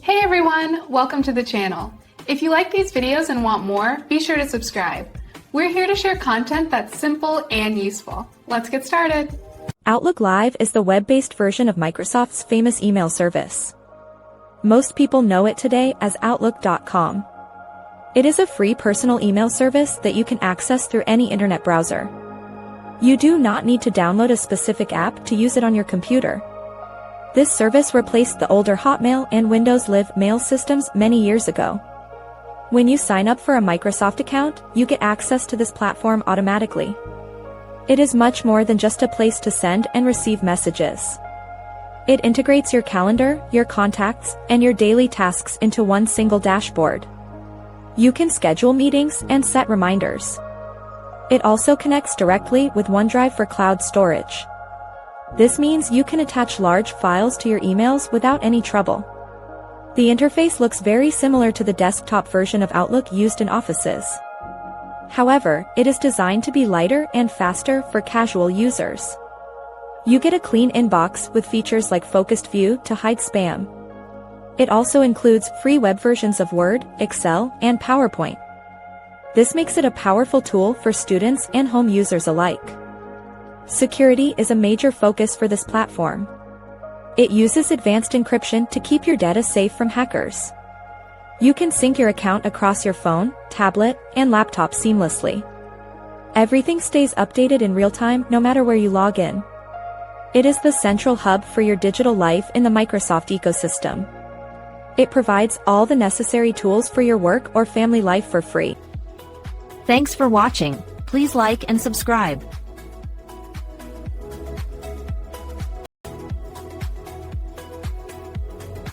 Hey everyone, welcome to the channel. If you like these videos and want more, be sure to subscribe. We're here to share content that's simple and useful. Let's get started. Outlook Live is the web-based version of Microsoft's famous email service. Most people know it today as Outlook.com. It is a free personal email service that you can access through any internet browser. You do not need to download a specific app to use it on your computer. This service replaced the older Hotmail and Windows Live mail systems many years ago. When you sign up for a Microsoft account, you get access to this platform automatically. It is much more than just a place to send and receive messages. It integrates your calendar, your contacts, and your daily tasks into one single dashboard. You can schedule meetings and set reminders. It also connects directly with OneDrive for cloud storage. This means you can attach large files to your emails without any trouble. The interface looks very similar to the desktop version of Outlook used in offices. However, it is designed to be lighter and faster for casual users. You get a clean inbox with features like focused view to hide spam. It also includes free web versions of Word, Excel, and PowerPoint. This makes it a powerful tool for students and home users alike. Security is a major focus for this platform. It uses advanced encryption to keep your data safe from hackers. You can sync your account across your phone, tablet, and laptop seamlessly. Everything stays updated in real time no matter where you log in. It is the central hub for your digital life in the Microsoft ecosystem. It provides all the necessary tools for your work or family life for free. Thanks for watching. Please like and subscribe.